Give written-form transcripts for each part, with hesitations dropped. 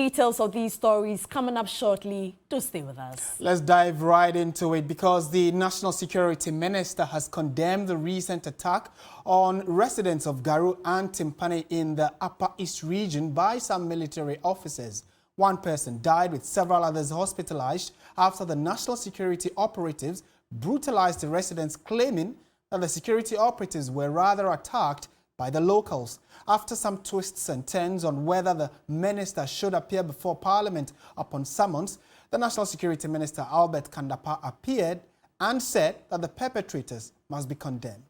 Details of these stories coming up shortly. Do stay with us. Let's dive right into it because the National Security Minister has condemned the recent attack on residents of Garu and Timan in the Upper East region by some military officers. One person died with several others hospitalized after the national security operatives brutalized the residents, claiming that the security operatives were rather attacked by the locals. After some twists and turns on whether the minister should appear before Parliament upon summons, the National Security Minister Albert Kandapa appeared and said that the perpetrators must be condemned.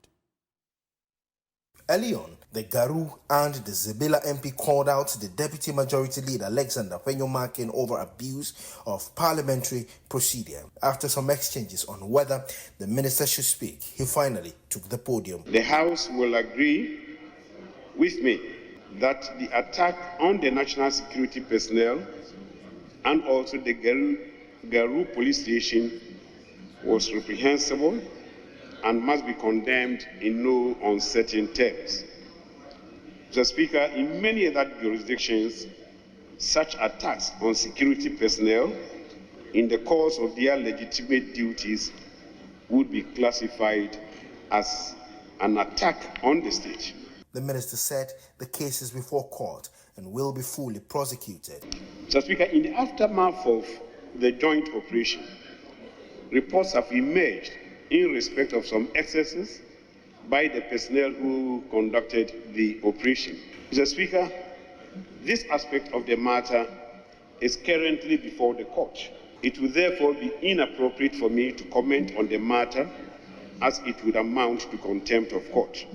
Early on, the Garu and the Zebela MP called out the Deputy Majority Leader Alexander Penyomakin over abuse of parliamentary procedure. After some exchanges on whether the minister should speak, he finally took the podium. The House will agree with me that the attack on the national security personnel and also the Garu police station was reprehensible and must be condemned in no uncertain terms. Mr. Speaker, in many other jurisdictions, such attacks on security personnel in the course of their legitimate duties would be classified as an attack on the state. The minister said the case is before court and will be fully prosecuted. Mr. Speaker, in the aftermath of the joint operation, reports have emerged in respect of some excesses by the personnel who conducted the operation. Mr. Speaker, this aspect of the matter is currently before the court. It would therefore be inappropriate for me to comment on the matter as it would amount to contempt of court.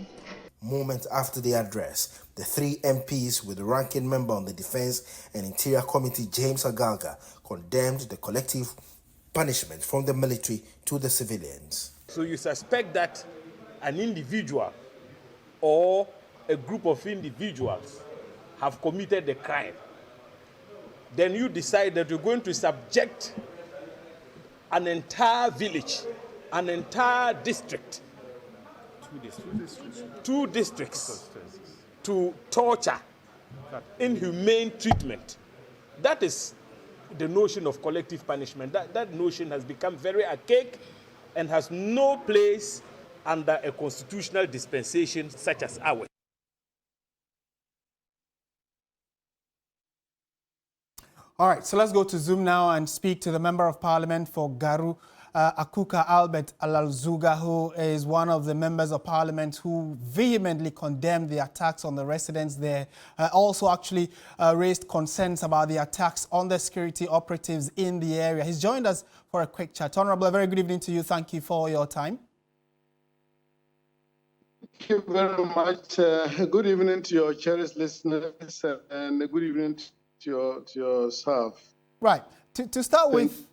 Moments after the address, the three MPs with the ranking member on the Defense and Interior Committee, James Agaga, condemned the collective punishment from the military to the civilians. So you suspect that an individual or a group of individuals have committed a crime. Then you decide that you're going to subject an entire village, an entire district, two districts to torture, inhumane treatment. That is the notion of collective punishment. That notion has become very archaic and has no place under a constitutional dispensation such as ours. All right, so let's go to Zoom now and speak to the Member of Parliament for Garu, Akuka Albert Alalzuga, who is one of the members of Parliament who vehemently condemned the attacks on the residents there. Also actually raised concerns about the attacks on the security operatives in the area. He's joined us for a quick chat. Honorable, a very good evening to you. Thank you for your time. Thank you very much. Good evening to your cherished listeners and good evening to yourself. Right. To start with,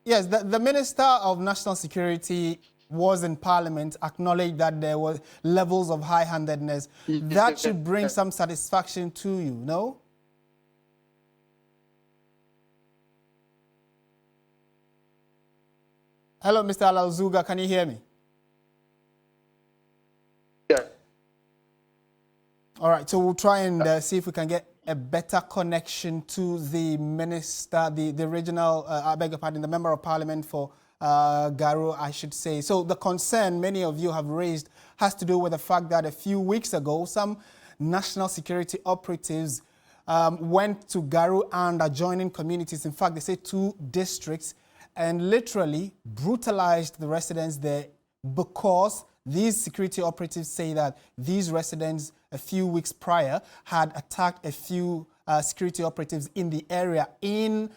yes, the Minister of National Security was in Parliament, acknowledged that there were levels of high-handedness. That should bring some satisfaction to you, no? Hello, Mr. Alalzuga, can you hear me? Yeah. All right, so we'll try and see if we can get a better connection to the minister, the regional, I beg your pardon, the Member of Parliament for Garu, I should say. So the concern many of you have raised has to do with the fact that a few weeks ago, some national security operatives went to Garu and adjoining communities. In fact, they say 2 districts, and literally brutalized the residents there because these security operatives say that these residents a few weeks prior had attacked a few security operatives in the area it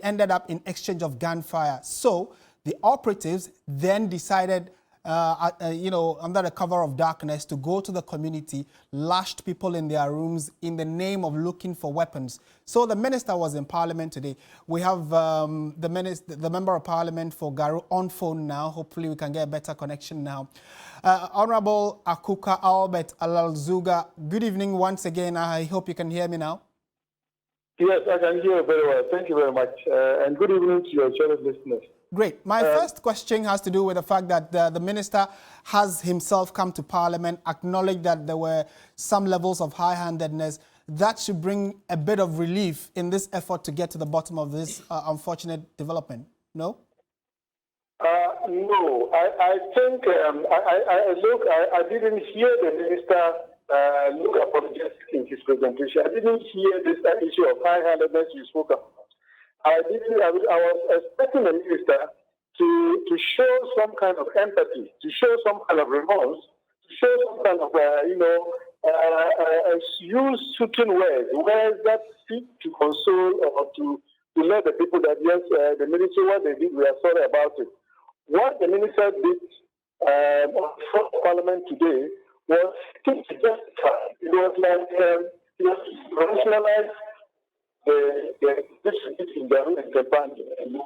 ended up in exchange of gunfire. So the operatives then decided, under the cover of darkness, to go to the community, lashed people in their rooms in the name of looking for weapons. So the minister was in Parliament today. We have the Member of Parliament for Garu on phone now. Hopefully we can get a better connection now. Honorable Akuka Albert Alalzuga, good evening once again. I hope you can hear me now. Yes, I can hear you very well. Thank you very much. And good evening to your cherished listeners. Great. My first question has to do with the fact that the minister has himself come to Parliament, acknowledged that there were some levels of high-handedness. that should bring a bit of relief in this effort to get to the bottom of this unfortunate development. No? No, I think I didn't hear the minister look apologetic in his presentation. I didn't hear this issue of high-handedness you spoke about. I was expecting the minister to show some kind of empathy, to show some kind of remorse, to show some kind of use certain words that seek to console or to let the people that yes, the ministry, what they did, we are sorry about it. What the minister did on Parliament today was to justify. It was like he was rationalize the district in Garu and Timan and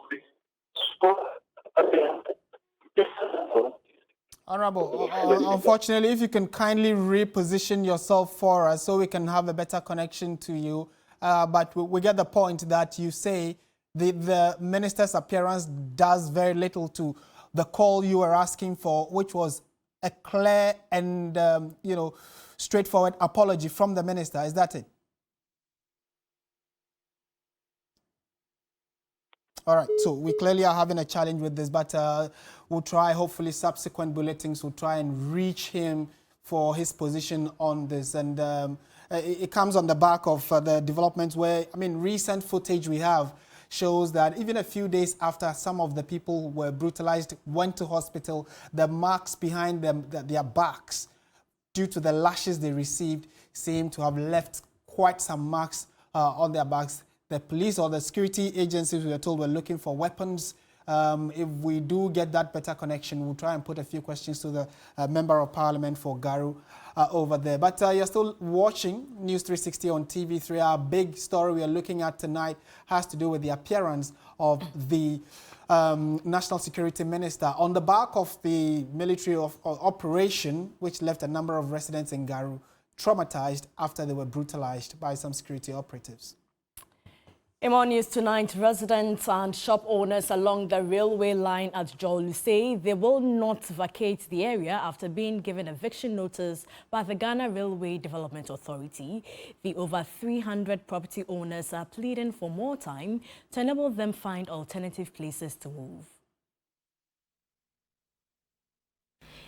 Honorable, unfortunately, if you can kindly reposition yourself for us so we can have a better connection to you. But we get the point that you say the minister's appearance does very little to the call you were asking for, which was a clear and straightforward apology from the minister. Is that it? All right, so we clearly are having a challenge with this, but we'll try, hopefully subsequent bulletins will try and reach him for his position on this. And it comes on the back of the developments where, recent footage we have shows that even a few days after some of the people who were brutalized went to hospital, the marks behind them, their backs, due to the lashes they received, seem to have left quite some marks on their backs. The police or the security agencies, we were told, were looking for weapons. If we do get that better connection, we'll try and put a few questions to the Member of Parliament for Garu over there. But you're still watching News 360 on TV3. Our big story we are looking at tonight has to do with the appearance of the National Security Minister on the back of the military operation, which left a number of residents in Garu traumatized after they were brutalized by some security operatives. In more news tonight, residents and shop owners along the railway line at Jolu say they will not vacate the area after being given eviction notice by the Ghana Railway Development Authority. The over 300 property owners are pleading for more time to enable them find alternative places to move.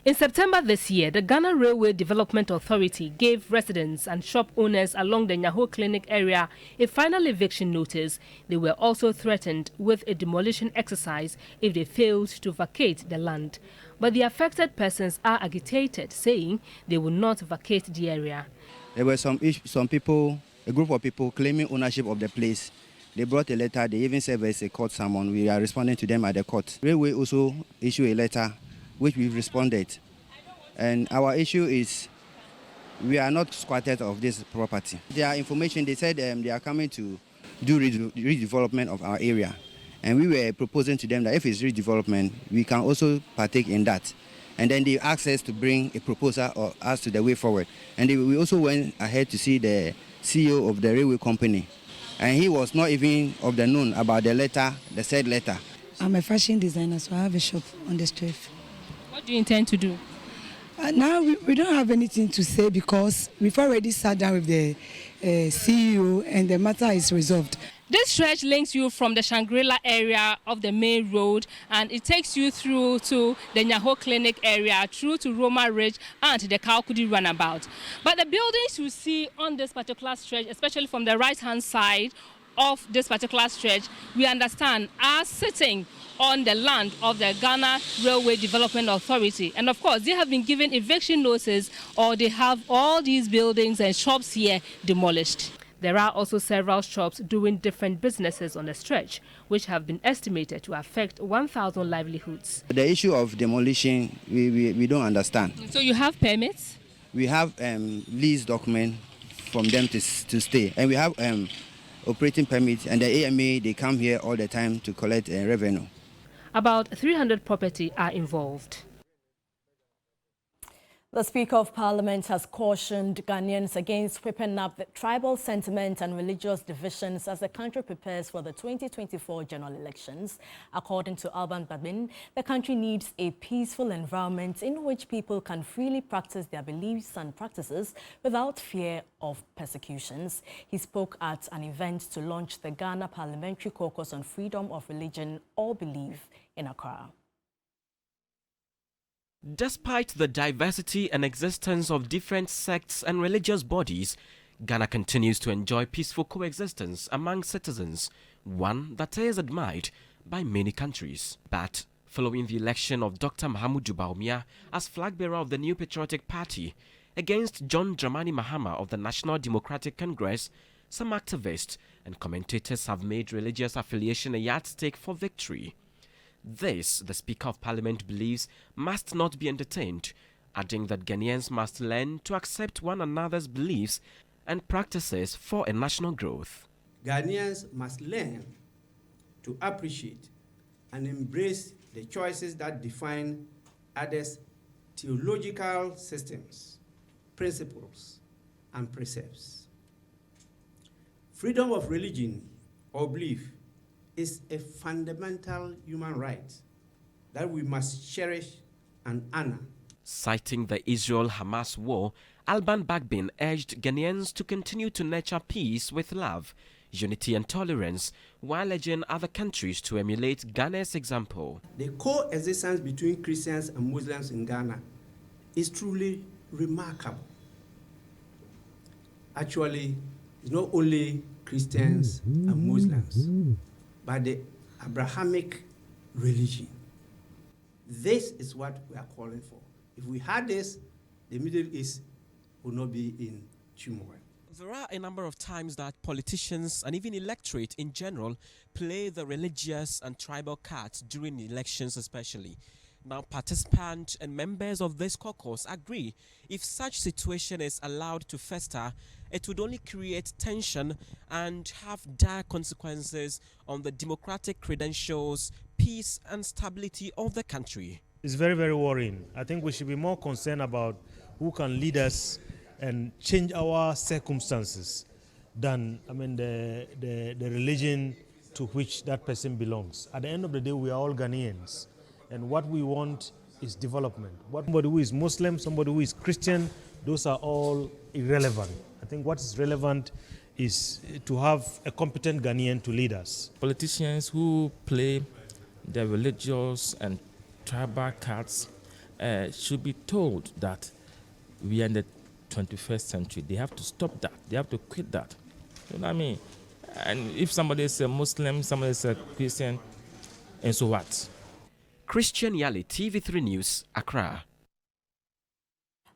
In September this year, the Ghana Railway Development Authority gave residents and shop owners along the Nyaho Clinic area a final eviction notice. They were also threatened with a demolition exercise if they failed to vacate the land. But the affected persons are agitated, saying they will not vacate the area. There were some people, a group of people claiming ownership of the place. They brought a letter, they even served as a court summon. We are responding to them at the court. Railway also issued a letter which we've responded. And our issue is we are not squatters of this property. Their information, they said they are coming to do redevelopment of our area. And we were proposing to them that if it's redevelopment, we can also partake in that. And then they asked us to bring a proposal or as to the way forward. And we also went ahead to see the CEO of the railway company. And he was not even of the known about the letter, the said letter. I'm a fashion designer, so I have a shop on the street. What do you intend to do? Now we don't have anything to say because we've already sat down with the CEO and the matter is resolved. This stretch links you from the Shangri-La area of the main road and it takes you through to the Nyaho Clinic area, through to Roma Ridge and the Kaukudi runabout. But the buildings you see on this particular stretch, especially from the right-hand side of this particular stretch, we understand are sitting on the land of the Ghana Railway Development Authority. And of course, they have been given eviction notice or they have all these buildings and shops here demolished. There are also several shops doing different businesses on the stretch, which have been estimated to affect 1,000 livelihoods. The issue of demolition, we don't understand. So you have permits? We have lease document from them to stay. And we have operating permits, and the AMA, they come here all the time to collect revenue. About 300 property are involved. The Speaker of Parliament has cautioned Ghanaians against whipping up the tribal sentiment and religious divisions as the country prepares for the 2024 general elections. According to Alban Babin, the country needs a peaceful environment in which people can freely practice their beliefs and practices without fear of persecutions. He spoke at an event to launch the Ghana Parliamentary Caucus on Freedom of Religion or Belief in Accra. Despite the diversity and existence of different sects and religious bodies, Ghana continues to enjoy peaceful coexistence among citizens, one that is admired by many countries. But following the election of Dr. Mahamudu Bawumia as flag bearer of the New Patriotic Party against John Dramani Mahama of the National Democratic Congress, some activists and commentators have made religious affiliation a yardstick for victory. This, the Speaker of Parliament believes, must not be entertained, adding that Ghanaians must learn to accept one another's beliefs and practices for a national growth. Ghanaians must learn to appreciate and embrace the choices that define others' theological systems, principles, and precepts. Freedom of religion or belief is a fundamental human right that we must cherish and honor. Citing the Israel-Hamas war, Alban Bagbin urged Ghanaians to continue to nurture peace with love, unity and tolerance, while urging other countries to emulate Ghana's example. The coexistence between Christians and Muslims in Ghana is truly remarkable. Actually, it's not only Christians and Muslims, but the Abrahamic religion. This is what we are calling for. If we had this, the Middle East would not be in turmoil. There are a number of times that politicians and even electorate in general play the religious and tribal cards during elections especially. Now, participants and members of this caucus agree if such situation is allowed to fester, it would only create tension and have dire consequences on the democratic credentials, peace and stability of the country. It's very, very worrying. I think we should be more concerned about who can lead us and change our circumstances than, the religion to which that person belongs. At the end of the day, we are all Ghanaians. And what we want is development. Somebody who is Muslim, somebody who is Christian, those are all irrelevant. I think what is relevant is to have a competent Ghanaian to lead us. Politicians who play the religious and tribal cards should be told that we are in the 21st century. They have to stop that. They have to quit that. You know what I mean? And if somebody is a Muslim, somebody is a Christian, and so what? Christian Yali, TV3 News, Accra.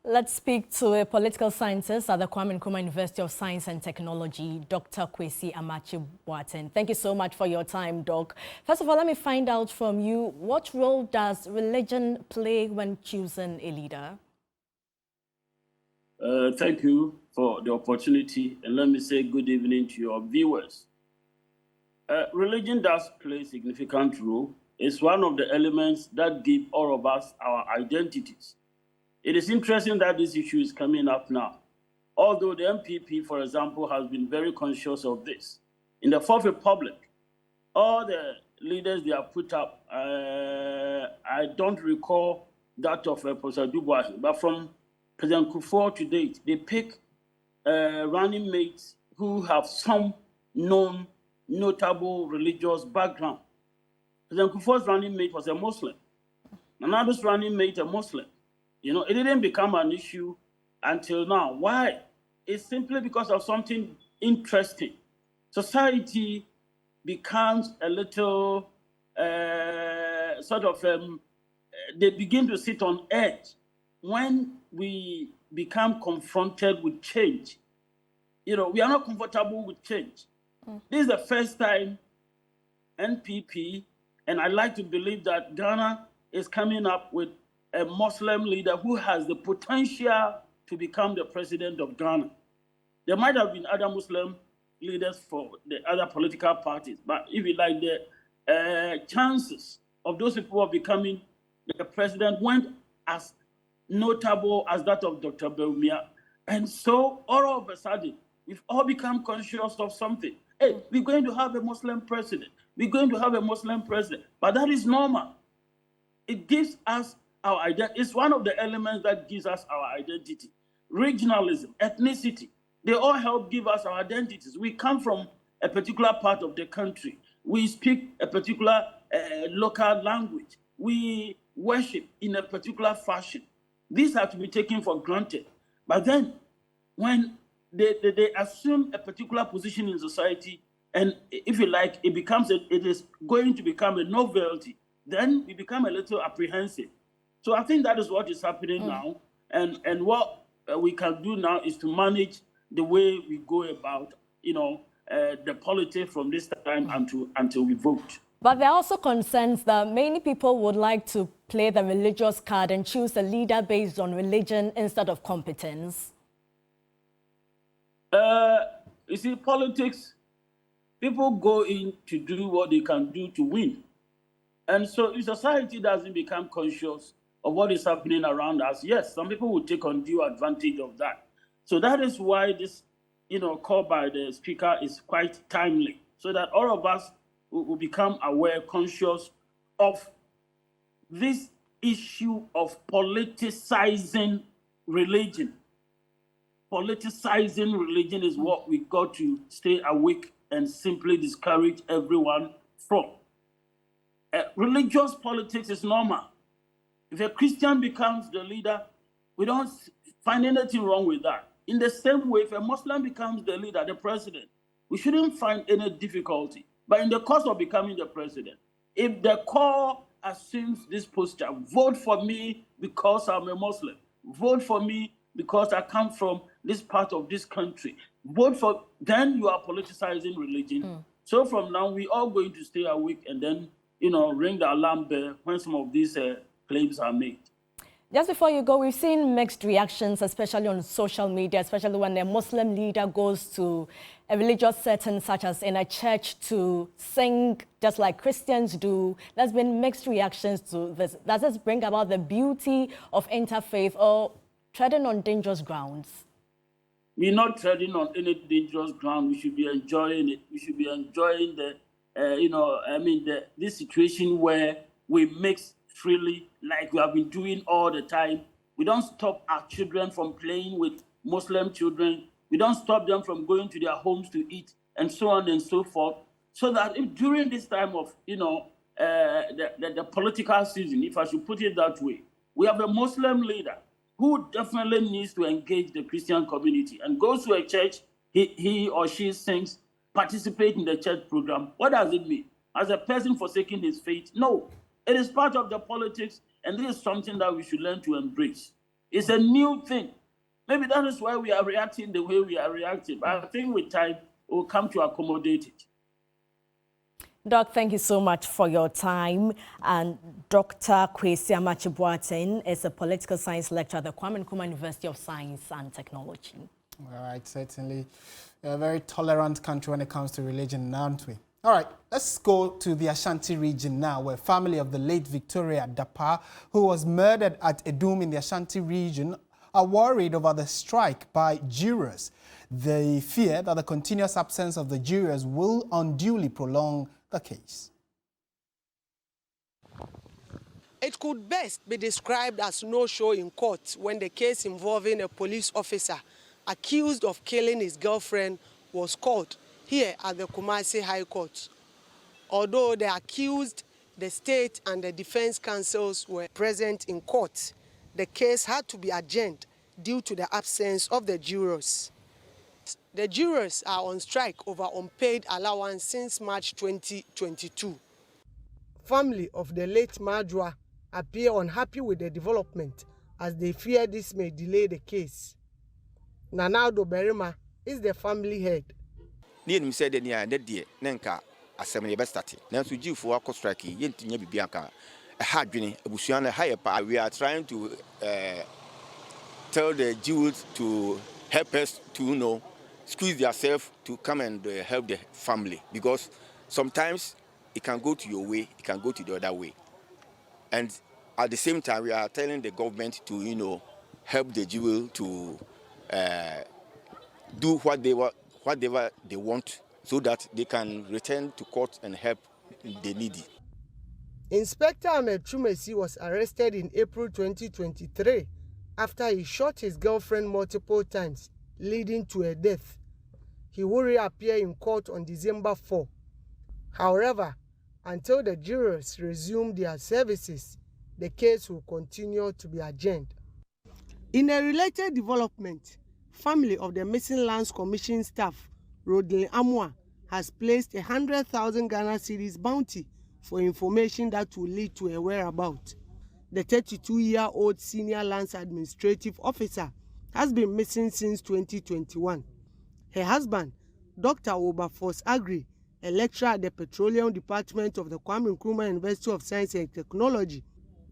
Let's speak to a political scientist at the Kwame Nkrumah University of Science and Technology, Dr. Kwesi Amachi-Boateng. Thank you so much for your time, Doc. First of all, let me find out from you, what role does religion play when choosing a leader? Thank you for the opportunity, and let me say good evening to your viewers. Religion does play a significant role. It's one of the elements that give all of us our identities. It is interesting that this issue is coming up now. Although the MPP, for example, has been very conscious of this. In the Fourth Republic, all the leaders they have put up, I don't recall that of Professor Dubois, but from President Kufuor to date, they pick running mates who have some known, notable religious background. President Kufuor's running mate was a Muslim. Another's running mate, a Muslim. You know, it didn't become an issue until now. Why? It's simply because of something interesting. Society becomes a little they begin to sit on edge when we become confronted with change. You know, we are not comfortable with change. This is the first time NPP, and I like to believe that Ghana is coming up with a Muslim leader who has the potential to become the president of Ghana. There might have been other Muslim leaders for the other political parties, but if you like, the chances of those people becoming the president went as notable as that of Dr. Belmia. And so all of a sudden, we've all become conscious of something. Hey, we're going to have a Muslim president. We're going to have a Muslim president. But that is normal. It gives us our identity. It's one of the elements that gives us our identity. Regionalism, ethnicity, they all help give us our identities. We come from a particular part of the country. We speak a particular local language. We worship in a particular fashion. These are to be taken for granted. But then, when they assume a particular position in society, and if you like, it is going to become a novelty, then we become a little apprehensive. So I think that is what is happening now. And what we can do now is to manage the way we go about, the politics from this time until we vote. But there are also concerns that many people would like to play the religious card and choose a leader based on religion instead of competence. You see, politics, people go in to do what they can do to win. And so if society doesn't become conscious of what is happening around us, yes, some people will take undue advantage of that. So that is why this, call by the speaker is quite timely, so that all of us will become aware, conscious of this issue of politicizing religion. Politicizing religion is what we got to stay awake and simply discourage everyone from. Religious politics is normal. If a Christian becomes the leader, we don't find anything wrong with that. In the same way, if a Muslim becomes the leader, the president, we shouldn't find any difficulty. But in the course of becoming the president, if the call assumes this posture, vote for me because I'm a Muslim, vote for me because I come from this part of this country, vote for, then you are politicizing religion. So from now, we are going to stay awake and then, ring the alarm bell when some of these claims are made. Just before you go, we've seen mixed reactions, especially on social media, especially when a Muslim leader goes to a religious setting, such as in a church, to sing just like Christians do. There's been mixed reactions to this. Does this bring about the beauty of interfaith or treading on dangerous grounds? We're not treading on any dangerous ground. We should be enjoying it. We should be enjoying this situation where we mix freely, like we have been doing all the time. We don't stop our children from playing with Muslim children. We don't stop them from going to their homes to eat, and so on and so forth. So that if during this time of, the political season, if I should put it that way, we have a Muslim leader who definitely needs to engage the Christian community and goes to a church, he or she sings, participate in the church program. What does it mean? As a person forsaking his faith? No. It is part of the politics, and this is something that we should learn to embrace. It's a new thing. Maybe that is why we are reacting the way we are reacting. But I think with time, we'll come to accommodate it. Doc, thank you so much for your time. And Dr. Kwesi Amachibuaten is a political science lecturer at the Kwame Nkrumah University of Science and Technology. All right, certainly a very tolerant country when it comes to religion, aren't we? All right, let's go to the Ashanti region now, where family of the late Victoria Dapa, who was murdered at Edum in the Ashanti region, are worried over the strike by jurors. They fear that the continuous absence of the jurors will unduly prolong the case. It could best be described as no-show in court when the case involving a police officer accused of killing his girlfriend was called here at the Kumasi High Court. Although the accused, the state and the defense counsels were present in court, the case had to be adjourned due to the absence of the jurors. The jurors are on strike over unpaid allowance since March 2022. Family of the late Madra appear unhappy with the development as they fear this may delay the case. Nanado Berima is the family head. We are trying to tell the Jews to help us to squeeze themselves to come and help the family, because sometimes it can go to your way, it can go to the other way. And At the same time, we are telling the government to, help the jewel to do whatever they want so that they can return to court and help the needy. Inspector Ahmed Chumesi was arrested in April 2023 after he shot his girlfriend multiple times, leading to a death. He will reappear in court on December 4. However, until the jurors resume their services, the case will continue to be adjourned. In a related development, family of the Missing Lands Commission staff, Rodney Amwa, has placed 100,000 Ghana cedis bounty for information that will lead to a whereabout. The 32-year-old senior lands administrative officer has been missing since 2021. Her husband, Dr. Wilberforce Agri, a lecturer at the Petroleum Department of the Kwame Nkrumah University of Science and Technology,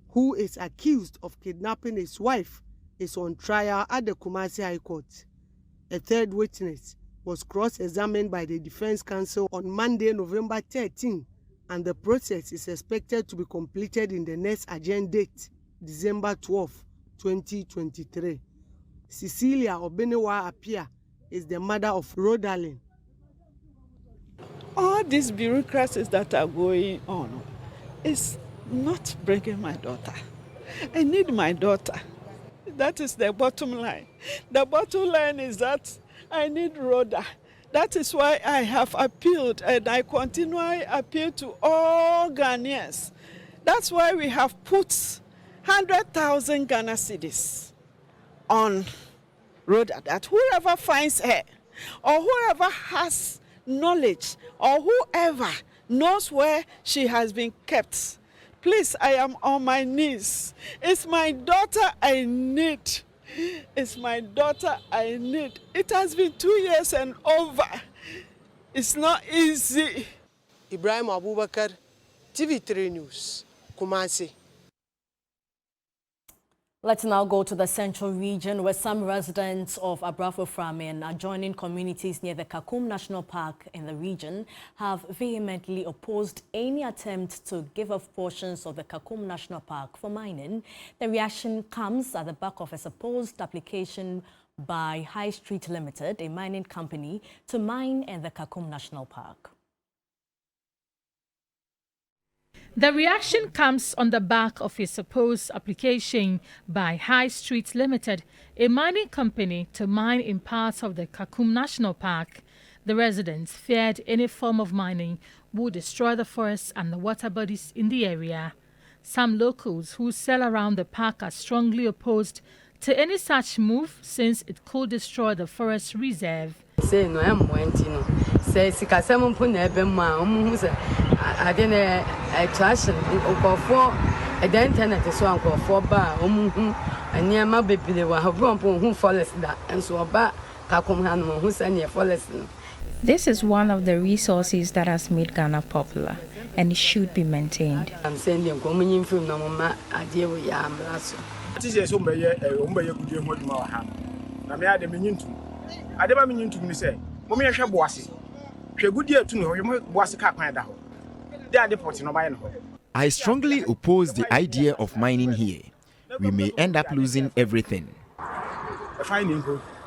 who is accused of kidnapping his wife, is on trial at the Kumasi High Court. A third witness was cross-examined by the Defense Counsel on Monday, November 13, and the process is expected to be completed in the next adjourned date, December 12, 2023. Cecilia Obenewa Apia is the mother of Rodalyn. All these bureaucracies that are going on is not bringing my daughter. I need my daughter. That is the bottom line. The bottom line is that I need Rhoda. That is why I have appealed, and I continually appeal to all Ghanaians. That's why we have put 100,000 Ghana cedis on Rhoda, that whoever finds her or whoever has knowledge or whoever knows where she has been kept, please, I am on my knees. It's my daughter I need. It's my daughter I need. It has been 2 years and over. It's not easy. Ibrahim Abubakar, TV3 News, Kumasi. Let's now go to the central region, where some residents of Abrafo-Frame and adjoining communities near the Kakum National Park in the region have vehemently opposed any attempt to give up portions of the Kakum National Park for mining. The reaction comes at the back of a supposed application by High Street Limited, a mining company, to mine in the Kakum National Park. The reaction comes on the back of a supposed application by High Street Limited, a mining company, to mine in parts of the Kakum National Park. The residents feared any form of mining would destroy the forests and the water bodies in the area. Some locals who sell around the park are strongly opposed to any such move, since it could destroy the forest reserve. I didn't attraction for a internet is one for bar, and near my baby, they were who follows that, and so about Kakum who send you for listening. This is one of the resources that has made Ghana popular, and it should be maintained. I'm sending communion from no mama, I deal with Yam Lasso. This is somebody could do what you have. I may add a minute to. I never mean to me say, Mommy, shall bossy. She good year to know you was a cat. I strongly oppose the idea of mining here. We may end up losing everything.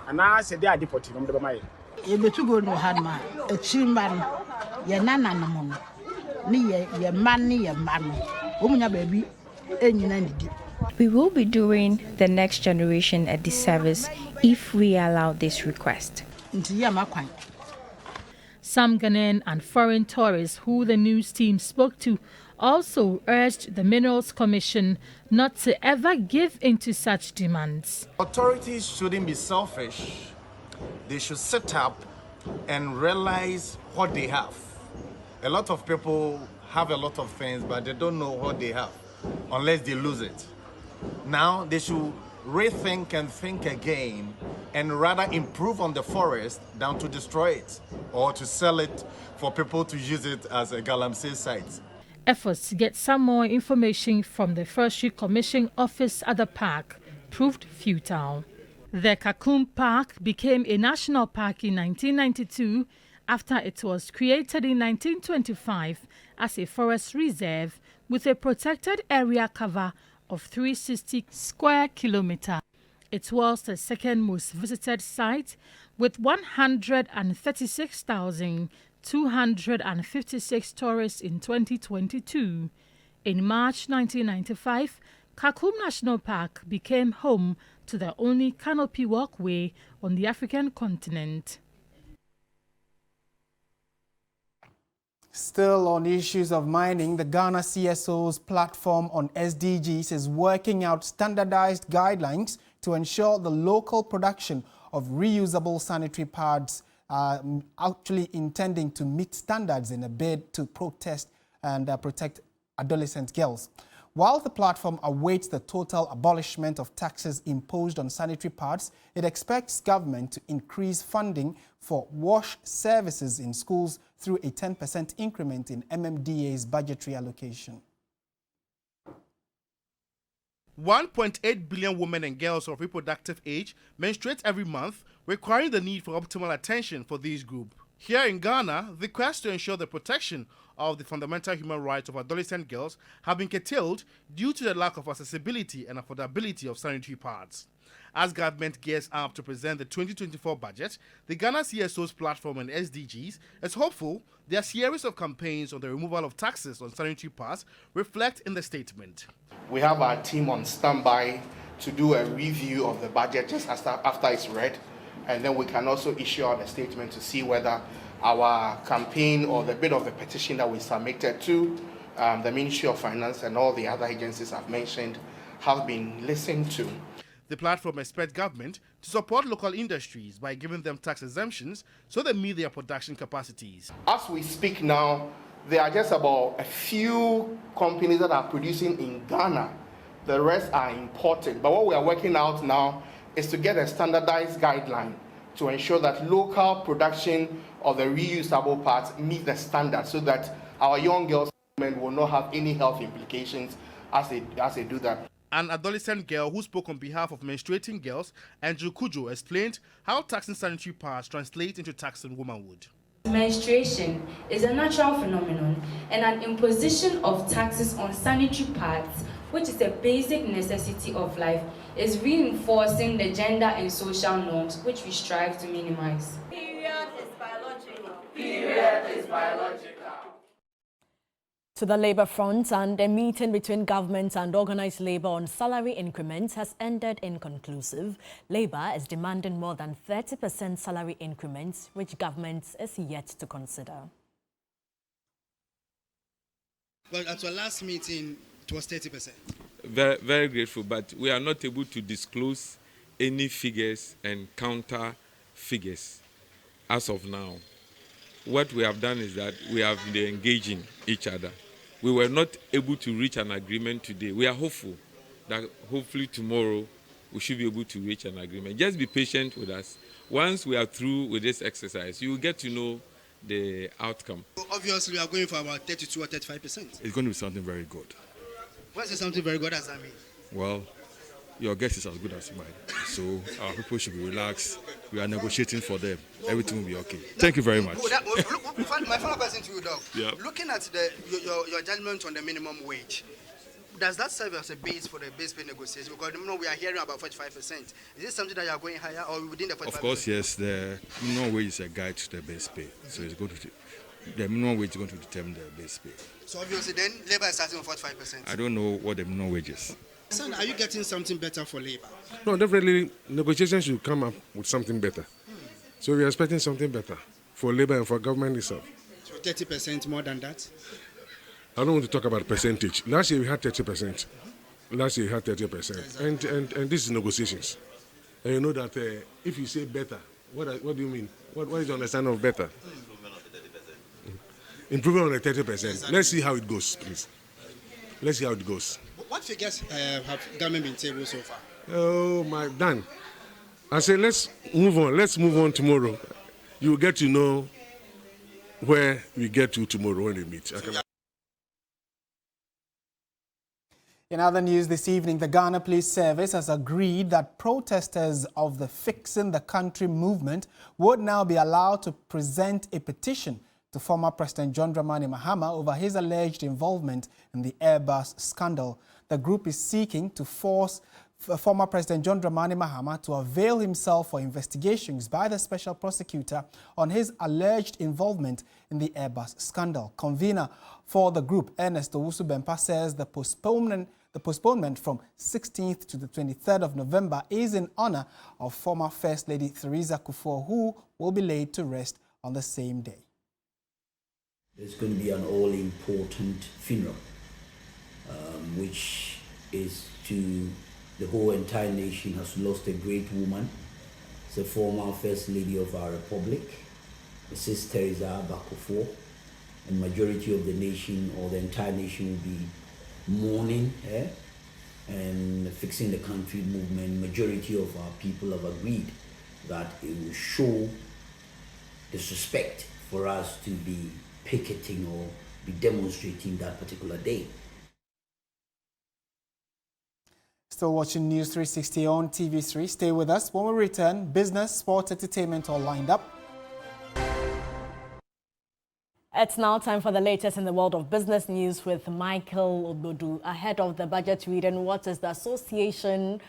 And I said they are deported on the Bamay. You better go to Hanma, a chimban, your nana, your money, your man, woman, baby, and you need. We will be doing the next generation a disservice if we allow this request. Some Ghanaian and foreign tourists who the news team spoke to also urged the Minerals Commission not to ever give in to such demands. Authorities shouldn't be selfish. They should sit up and realize what they have. A lot of people have a lot of things, but they don't know what they have unless they lose it. Now they should rethink and think again and rather improve on the forest than to destroy it or to sell it for people to use it as a galamsey site. Efforts to get some more information from the Forestry Commission office at the park proved futile. The Kakum Park became a national park in 1992 after it was created in 1925 as a forest reserve with a protected area cover of 360 square kilometers. It was the second most visited site with 136,256 tourists in 2022. In March 1995, Kakum National Park became home to the only canopy walkway on the African continent. Still on issues of mining, the Ghana CSOs platform on SDGs is working out standardized guidelines to ensure the local production of reusable sanitary pads actually intending to meet standards in a bid to protest and protect adolescent girls. While the platform awaits the total abolishment of taxes imposed on sanitary pads, it expects government to increase funding for wash services in schools through a 10% increment in MMDA's budgetary allocation. 1.8 billion women and girls of reproductive age menstruate every month, requiring the need for optimal attention for this group. Here in Ghana, the quest to ensure the protection of the fundamental human rights of adolescent girls have been curtailed due to the lack of accessibility and affordability of sanitary pads. As government gears up to present the 2024 budget, the Ghana CSOs platform and SDGs is hopeful their series of campaigns on the removal of taxes on sanitary pads reflect in the statement. We have our team on standby to do a review of the budget just after it's read, and then we can also issue out a statement to see whether our campaign or the bit of the petition that we submitted to the Ministry of Finance and all the other agencies I've mentioned have been listened to. The platform expects government to support local industries by giving them tax exemptions so they meet their production capacities. As we speak now, there are just about a few companies that are producing in Ghana. The rest are imported. But what we are working out now is to get a standardized guideline to ensure that local production of the reusable parts meet the standard so that our young girls will not have any health implications as they do that. An adolescent girl who spoke on behalf of menstruating girls, Andrew Kujo, explained how taxing sanitary pads translate into taxing womanhood. Menstruation is a natural phenomenon, and an imposition of taxes on sanitary pads, which is a basic necessity of life, is reinforcing the gender and social norms which we strive to minimize. Period is biological. Period is biological. To the Labour front, and a meeting between government and organised labour on salary increments has ended inconclusive. Labour is demanding more than 30% salary increments, which government is yet to consider. Well, at our last meeting, it was 30%. Very, very grateful, but we are not able to disclose any figures and counter figures as of now. What we have done is that we have been engaging each other. We were not able to reach an agreement today. We are hopeful that hopefully tomorrow we should be able to reach an agreement. Just be patient with us. Once we are through with this exercise, you will get to know the outcome. Obviously, we are going for about 32 or 35%. It's going to be something very good. What is something very good as that mean? Well, your guess is as good as mine. So our people should be relaxed. We are negotiating for them. Everything will be okay. Thank you very much. My final question to you, Doc. Yeah. Looking at your judgment on the minimum wage, does that serve as a base for the base pay negotiation? Because we are hearing about 45%. Is this something that you are going higher or within the 45%? Of course, yes. The minimum wage is a guide to the base pay. So it's going to the minimum wage is going to determine the base pay. So obviously, then Labour is starting on 45%. I don't know what the minimum wage is. Son, are you getting something better for Labour? No, definitely negotiations should come up with something better. So we are expecting something better for Labour and for government itself. So 30% more than that? I don't want to talk about percentage. Last year we had 30%. Last year we had 30%. And this is negotiations. And you know that if you say better, what do you mean? What is your understanding of better? Improvement on the 30%. Let's see how it goes, please. Let's see how it goes. What figures have government been tabled so far? Oh my, Dan. I say let's move on. Let's move on tomorrow. You will get to know where we get to tomorrow when we meet. In other news this evening, the Ghana Police Service has agreed that protesters of the Fixing the Country movement would now be allowed to present a petition to former President John Mahama over his alleged involvement in the Airbus scandal. The group is seeking to force former President John Mahama to avail himself for investigations by the special prosecutor on his alleged involvement in the Airbus scandal. Convener for the group, Ernest Owusu Bempa, says the postponement from 16th to the 23rd of November is in honor of former First Lady Theresa Kufuor, who will be laid to rest on the same day. There's going to be an all-important funeral, which is to the whole entire nation has lost a great woman. It's a former First Lady of our Republic, Mrs. Theresa Kufuor, and majority of the nation or the entire nation will be mourning her and fixing the country movement. Majority of our people have agreed that it will show disrespect for us to be picketing or be demonstrating that particular day. Still watching News 360 on TV3. Stay with us. When we return, business, sport, entertainment all lined up. It's now time for the latest in the world of business news with Michael Obodu. Ahead of the budget reading, what is the Association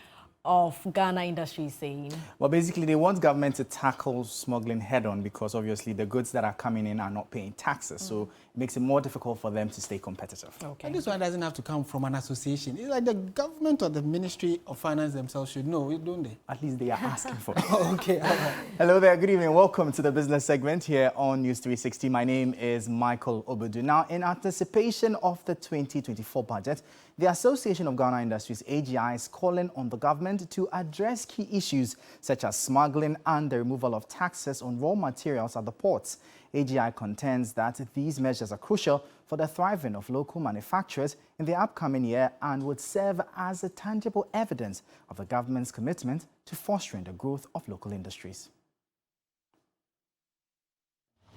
of Ghana Industries saying? Well, basically, they want government to tackle smuggling head-on because obviously the goods that are coming in are not paying taxes. So it makes it more difficult for them to stay competitive. Okay. And this one doesn't have to come from an association. It's like the government or the Ministry of Finance themselves should know, don't they? At least they are asking for it. Okay. All right. Hello there. Good evening. Welcome to the business segment here on News 360. My name is Michael Obodu. Now, in anticipation of the 2024 budget, the Association of Ghana Industries, AGI, is calling on the government to address key issues such as smuggling and the removal of taxes on raw materials at the ports. AGI contends that these measures are crucial for the thriving of local manufacturers in the upcoming year and would serve as a tangible evidence of the government's commitment to fostering the growth of local industries.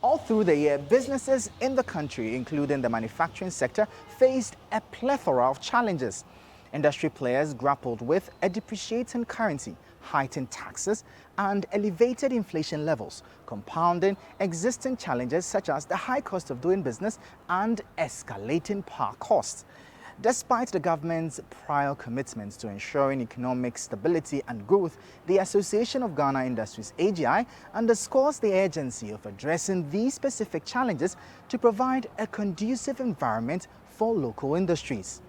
All through the year, businesses in the country, including the manufacturing sector, faced a plethora of challenges. Industry players grappled with a depreciating currency, heightened taxes, and elevated inflation levels, compounding existing challenges such as the high cost of doing business and escalating power costs. Despite the government's prior commitments to ensuring economic stability and growth, the Association of Ghana Industries, AGI, underscores the urgency of addressing these specific challenges to provide a conducive environment for local industries.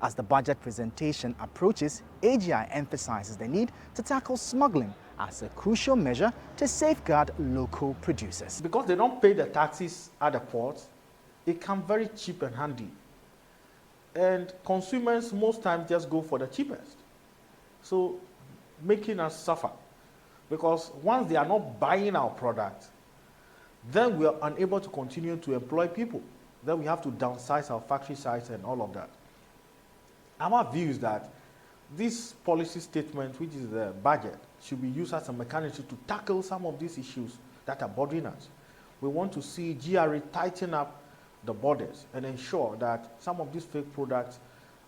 As the budget presentation approaches, AGI emphasizes the need to tackle smuggling as a crucial measure to safeguard local producers. Because they don't pay the taxes at the ports, it comes very cheap and handy. And consumers most times just go for the cheapest. So making us suffer. Because once they are not buying our product, then we are unable to continue to employ people. Then we have to downsize our factory sites and all of that. Our view is that this policy statement, which is the budget, should be used as a mechanism to tackle some of these issues that are bothering us. We want to see GRA tighten up the borders and ensure that some of these fake products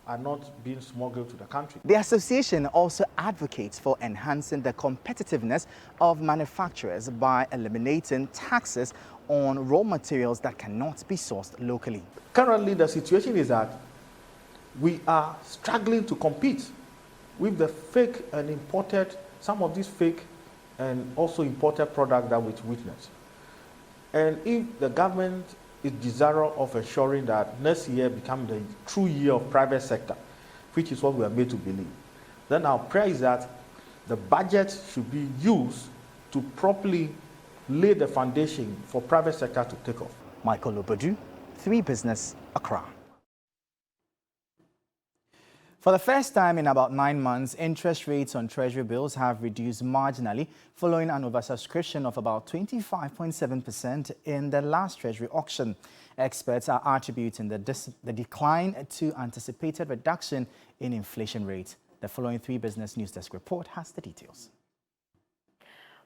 are not being smuggled to the country. The association also advocates for enhancing the competitiveness of manufacturers by eliminating taxes on raw materials that cannot be sourced locally. Currently, the situation is that we are struggling to compete with the fake and imported, some of these fake and also imported products that we witness. And if the government is desirous of ensuring that next year becomes the true year of private sector, which is what we are made to believe, then our prayer is that the budget should be used to properly lay the foundation for private sector to take off. Michael Obodu, 3 Business, Accra. For the first time in about 9 months, interest rates on Treasury bills have reduced marginally following an oversubscription of about 25.7% in the last Treasury auction. Experts are attributing the decline to anticipated reduction in inflation rate. The following 3 Business News Desk report has the details.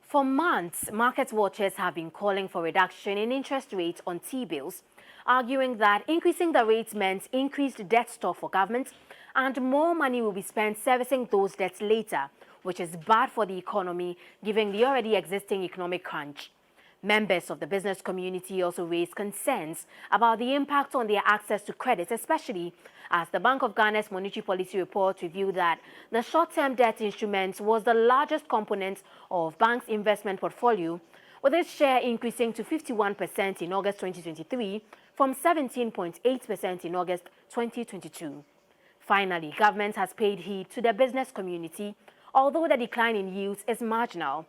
For months, market watchers have been calling for reduction in interest rates on T-bills, arguing that increasing the rates meant increased debt stock for government and more money will be spent servicing those debts later, which is bad for the economy given the already existing economic crunch. Members of the business community also raised concerns about the impact on their access to credit, especially as the Bank of Ghana's monetary policy report revealed that the short-term debt instrument was the largest component of banks' investment portfolio, with its share increasing to 51% in August 2023 from 17.8% in August 2022. Finally, government has paid heed to the business community, although the decline in yields is marginal.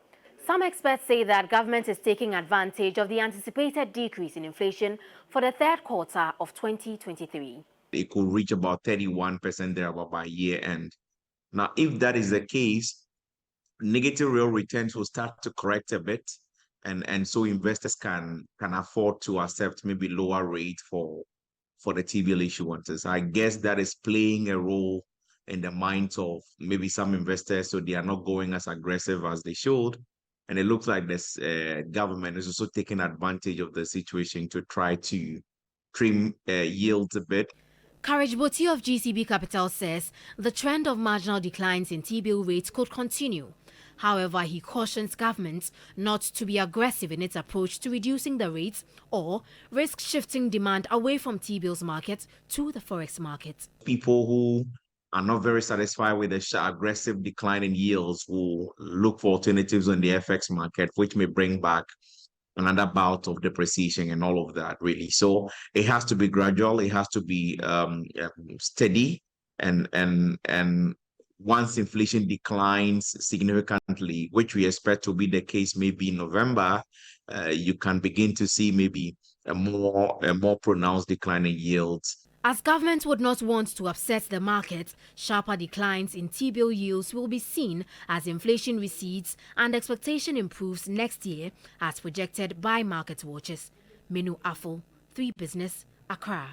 Some experts say that government is taking advantage of the anticipated decrease in inflation for the third quarter of 2023. It could reach about 31% thereabout by year end. Now, if that is the case, negative real returns will start to correct a bit, and so investors can afford to accept maybe lower rate for the T-bill issuances. I guess that is playing a role in the minds of maybe some investors, so they are not going as aggressive as they should. And it looks like this government is also taking advantage of the situation to try to trim yields a bit. Courage Boti of GCB Capital says the trend of marginal declines in T-bill rates could continue. However, he cautions government not to be aggressive in its approach to reducing the rates or risk shifting demand away from T-bills market to the forex market. People who are not very satisfied with the aggressive decline in yields will look for alternatives on the FX market, which may bring back another bout of depreciation and all of that, really. So it has to be gradual, it has to be steady, and once inflation declines significantly, which we expect to be the case maybe in November, you can begin to see maybe a more pronounced decline in yields. As government would not want to upset the market, sharper declines in T-bill yields will be seen as inflation recedes and expectation improves next year, as projected by market watchers. Minu Afo, 3 Business, Accra.